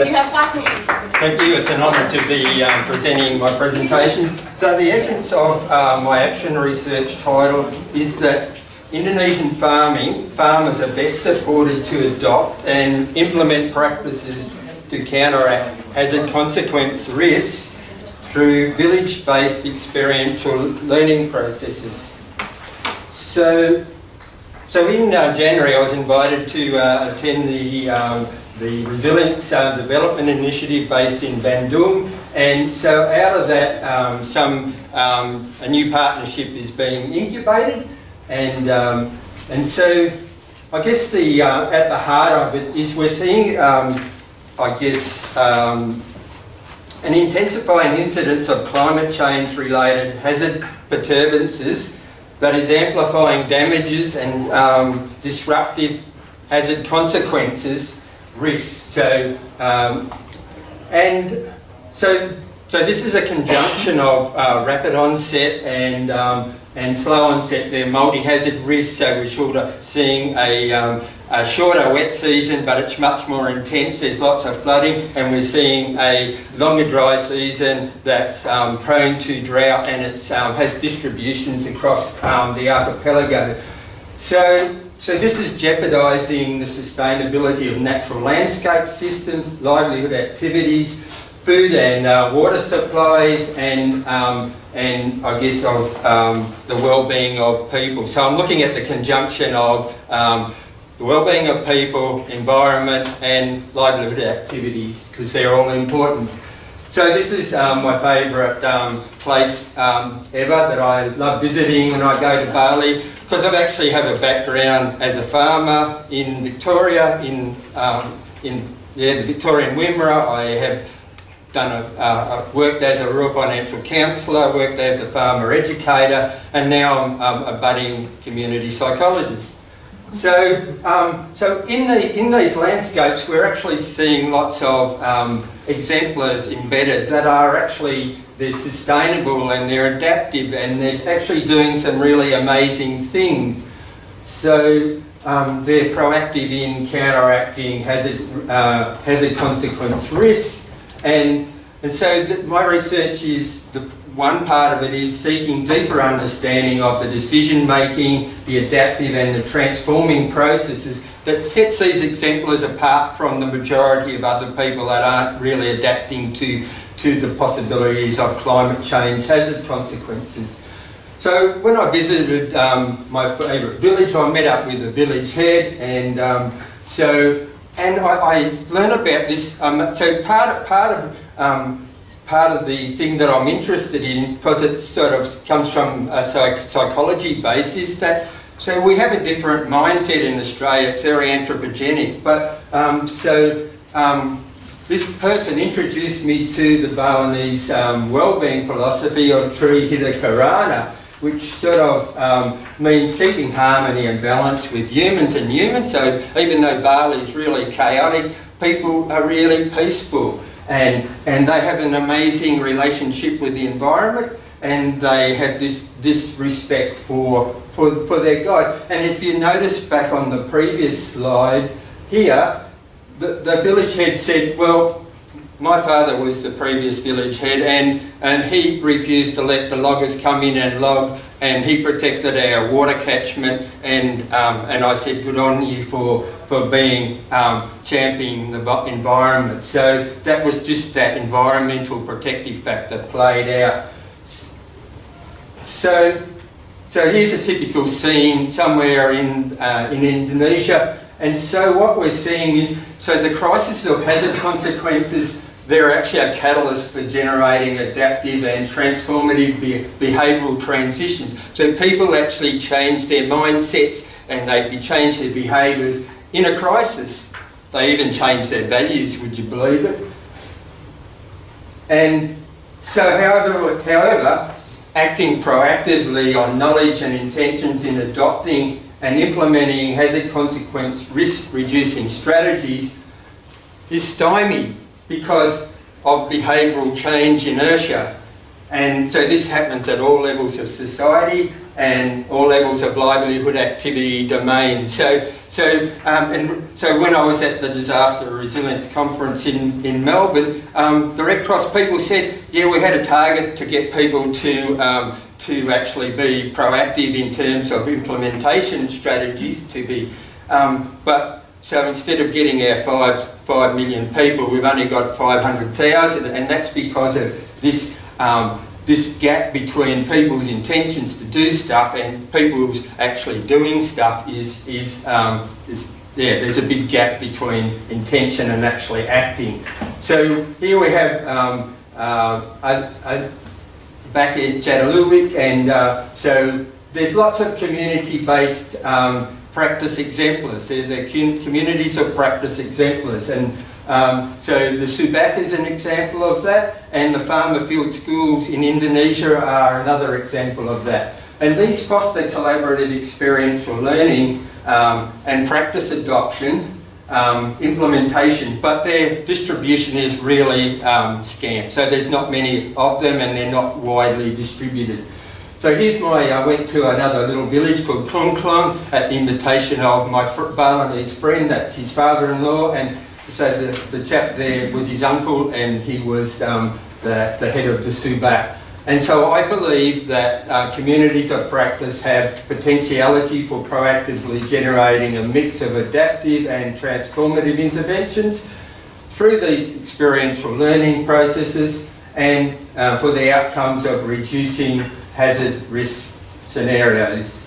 You have 5 minutes. Thank you. It's an honour to be presenting my presentation. So the essence of my action research title is that Indonesian farmers are best supported to adopt and implement practices to counteract hazard consequence risks through village-based experiential learning processes. So in January I was invited to attend the Resilience Development Initiative based in Bandung, and so out of that a new partnership is being incubated, and so I guess at the heart of it is we're seeing I guess an intensifying incidence of climate change related hazard perturbances that is amplifying damages and disruptive hazard consequences, risks. So this is a conjunction of rapid onset and slow onset. They're multi-hazard risks. So we're seeing a shorter wet season, but it's much more intense. There's lots of flooding, and we're seeing a longer dry season that's prone to drought, and it has distributions across the archipelago. So this is jeopardising the sustainability of natural landscape systems, livelihood activities, food and water supplies, and I guess of the well-being of people. So I'm looking at the conjunction of the well-being of people, environment and livelihood activities, because they're all important. So this is my favourite place ever that I love visiting when I go to Bali, because I actually have a background as a farmer in Victoria, in the Victorian Wimmera. I have done worked as a rural financial counsellor, worked as a farmer educator, and now I'm a budding community psychologist. So in these landscapes, we're actually seeing lots of exemplars embedded that are actually, they're sustainable and they're adaptive and they're actually doing some really amazing things. So they're proactive in counteracting hazard consequence risks, and so my research is one part of it is seeking deeper understanding of the decision making, the adaptive and the transforming processes that sets these exemplars apart from the majority of other people that aren't really adapting to the possibilities of climate change hazard consequences. So when I visited my favourite village, I met up with the village head, and I learned about this. So part of the thing that I'm interested in, because it sort of comes from a psychology base, is that so we have a different mindset in Australia. It's very anthropogenic, but this person introduced me to the Balinese well-being philosophy of Tri Hitakarana, which sort of means keeping harmony and balance with humans and humans. So even though Bali is really chaotic, people are really peaceful. And they have an amazing relationship with the environment, and they have this respect for their God. And if you notice back on the previous slide here, the village head said, well, my father was the previous village head, and he refused to let the loggers come in and log, and he protected our water catchment, and I said, good on you for being championing the environment. So that was just that environmental protective factor played out. So here's a typical scene somewhere in Indonesia, and so what we're seeing is, so the crisis of hazard consequences, they're actually a catalyst for generating adaptive and transformative behavioural transitions. So people actually change their mindsets and they change their behaviours in a crisis. They even change their values, would you believe it? And so however, acting proactively on knowledge and intentions in adopting and implementing hazard consequence risk reducing strategies is stymied because of behavioural change inertia. And so this happens at all levels of society and all levels of livelihood, activity, domain. So when I was at the Disaster Resilience Conference in Melbourne, the Red Cross people said, yeah, we had a target to get people to actually be proactive in terms of implementation strategies to be, so instead of getting our 5 million people, we've only got 500,000, and that's because of this this gap between people's intentions to do stuff and people's actually doing stuff there's a big gap between intention and actually acting. So here we have back in Chattaloowick, and so there's lots of community-based practice exemplars. They're the communities of practice exemplars, and so the Subak is an example of that, and the farmer field schools in Indonesia are another example of that. And these foster collaborative experiential learning and practice adoption, implementation, but their distribution is really scant. So there's not many of them, and they're not widely distributed. So here's I went to another little village called Klung Klung at the invitation of my Balinese friend, that's his father-in-law, and so the chap there was his uncle, and he was the head of the Subak. And so I believe that communities of practice have potentiality for proactively generating a mix of adaptive and transformative interventions through these experiential learning processes, and for the outcomes of reducing hazard risk scenarios.